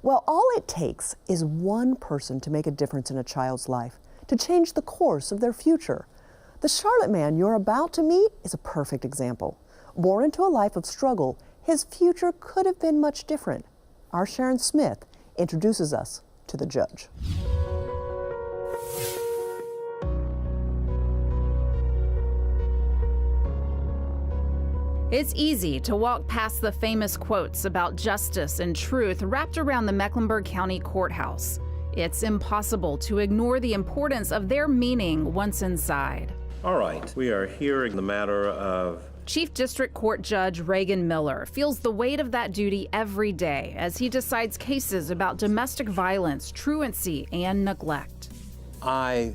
Well, all it takes is one person to make a difference in a child's life, to change the course of their future. The Charlotte man you're about to meet is a perfect example. Born into a life of struggle, his future could have been much different. Our Sharon Smith introduces us to the judge. It's easy to walk past the famous quotes about justice and truth wrapped around the Mecklenburg County Courthouse. It's impossible to ignore the importance of their meaning once inside. All right, we are hearing the matter of Chief District Court Judge Regan Miller feels the weight of that duty every day as he decides cases about domestic violence, truancy, and neglect. I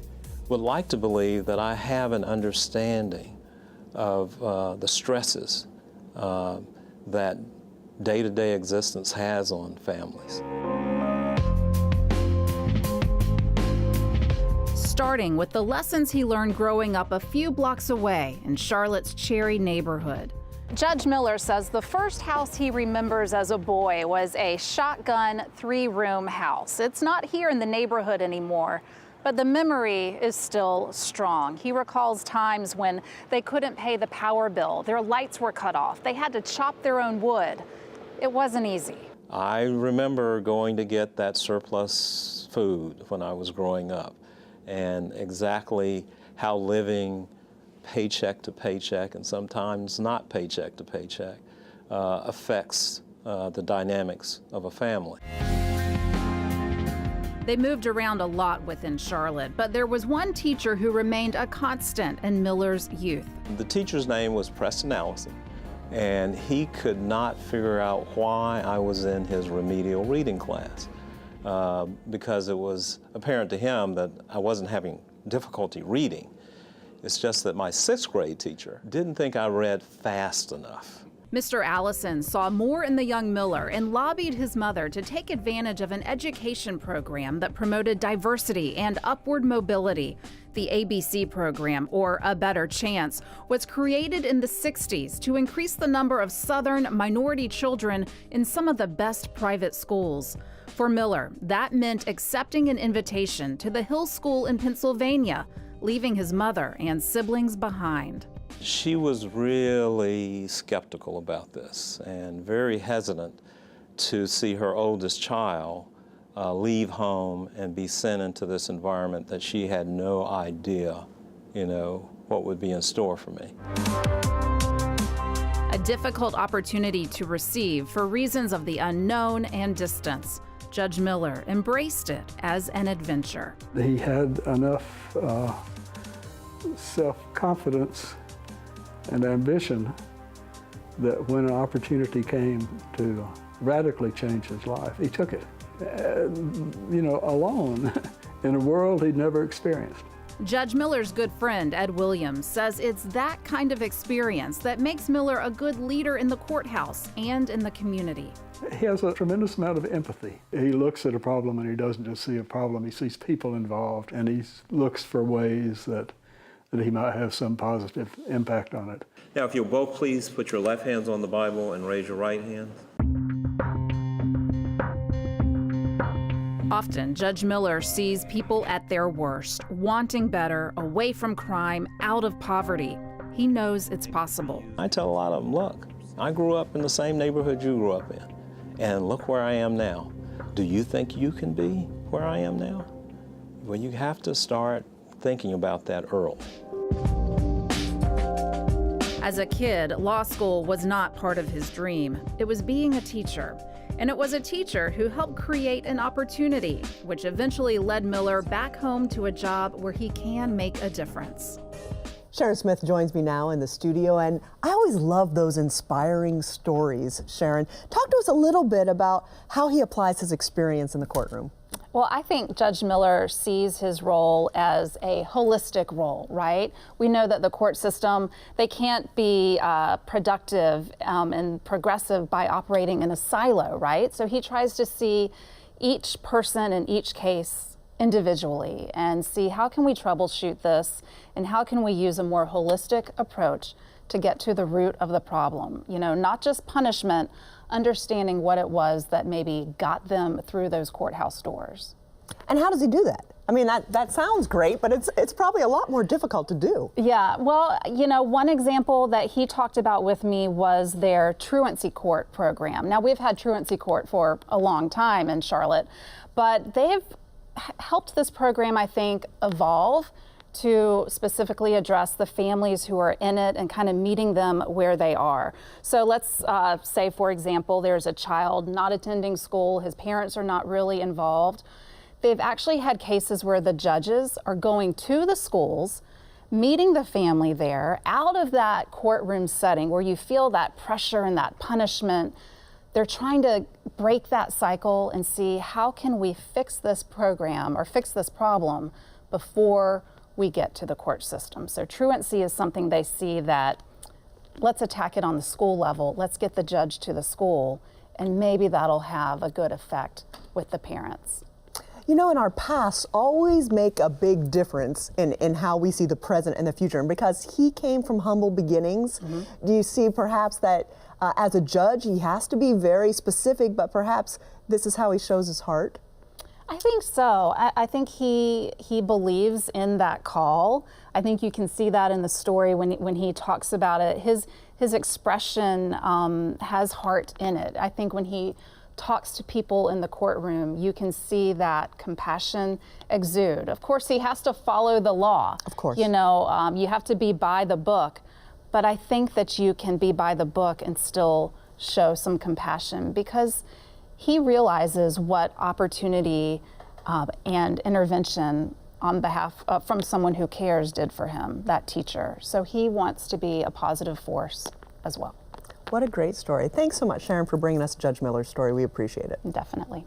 would like to believe that I have an understanding of the stresses that day-to-day existence has on families. Starting with the lessons he learned growing up a few blocks away in Charlotte's Cherry neighborhood. Judge Miller says the first house he remembers as a boy was a shotgun 3-room house. It's not here in the neighborhood anymore, but the memory is still strong. He recalls times when they couldn't pay the power bill, their lights were cut off, they had to chop their own wood. It wasn't easy. I remember going to get that surplus food when I was growing up, and exactly how living paycheck to paycheck, and sometimes not paycheck to paycheck, affects the dynamics of a family. They moved around a lot within Charlotte, but there was one teacher who remained a constant in Miller's youth. The teacher's name was Preston Allison, and he could not figure out why I was in his remedial reading class, because it was apparent to him that I wasn't having difficulty reading. It's just that my 6th grade teacher didn't think I read fast enough. Mr. Allison saw more in the young Miller and lobbied his mother to take advantage of an education program that promoted diversity and upward mobility. The ABC program, or A Better Chance, was created in the 60s to increase the number of Southern minority children in some of the best private schools. For Miller, that meant accepting an invitation to the Hill School in Pennsylvania, leaving his mother and siblings behind. She was really skeptical about this and very hesitant to see her oldest child leave home and be sent into this environment that she had no idea, what would be in store for me. A difficult opportunity to receive for reasons of the unknown and distance. Judge Miller embraced it as an adventure. He had enough self-confidence and ambition that when an opportunity came to radically change his life, he took it, alone in a world he'd never experienced. Judge Miller's good friend, Ed Williams, says it's that kind of experience that makes Miller a good leader in the courthouse and in the community. He has a tremendous amount of empathy. He looks at a problem and he doesn't just see a problem, he sees people involved, and he looks for ways that he might have some positive impact on it. Now, if you'll both please put your left hands on the Bible and raise your right hand. Often, Judge Miller sees people at their worst, wanting better, away from crime, out of poverty. He knows it's possible. I tell a lot of them, look, I grew up in the same neighborhood you grew up in, and look where I am now. Do you think you can be where I am now? Well, you have to start thinking about that early. As a kid, law school was not part of his dream. It was being a teacher. And it was a teacher who helped create an opportunity, which eventually led Miller back home to a job where he can make a difference. Sharon Smith joins me now in the studio, and I always love those inspiring stories. Sharon, talk to us a little bit about how he applies his experience in the courtroom. Well, I think Judge Miller sees his role as a holistic role, right? We know that the court system, they can't be productive and progressive by operating in a silo, right? So he tries to see each person in each case individually and see how can we troubleshoot this and how can we use a more holistic approach to get to the root of the problem. You know, not just punishment, understanding what it was that maybe got them through those courthouse doors. And how does he do that? I mean, that sounds great, but it's probably a lot more difficult to do. Yeah, well, you know, one example that he talked about with me was their truancy court program. Now, we've had truancy court for a long time in Charlotte, but they've helped this program, I think, evolve to specifically address the families who are in it and kind of meeting them where they are. So let's say, for example, there's a child not attending school, his parents are not really involved. They've actually had cases where the judges are going to the schools, meeting the family there, out of that courtroom setting where you feel that pressure and that punishment. They're trying to break that cycle and see how can we fix this program or fix this problem before we get to the court system. So truancy is something they see that let's attack it on the school level, let's get the judge to the school, and maybe that'll have a good effect with the parents. You know, in our past always make a big difference in how we see the present and the future. And because he came from humble beginnings, do you see perhaps that as a judge, he has to be very specific, but perhaps this is how he shows his heart? I think so. I think he believes in that call. I think you can see that in the story when he talks about it. His expression has heart in it. I think when he talks to people in the courtroom, you can see that compassion exude. Of course, he has to follow the law. Of course. You know, you have to be by the book, but I think that you can be by the book and still show some compassion because he realizes what opportunity and intervention on behalf from someone who cares did for him, that teacher. So he wants to be a positive force as well. What a great story. Thanks so much, Sharon, for bringing us Judge Miller's story. We appreciate it. Definitely.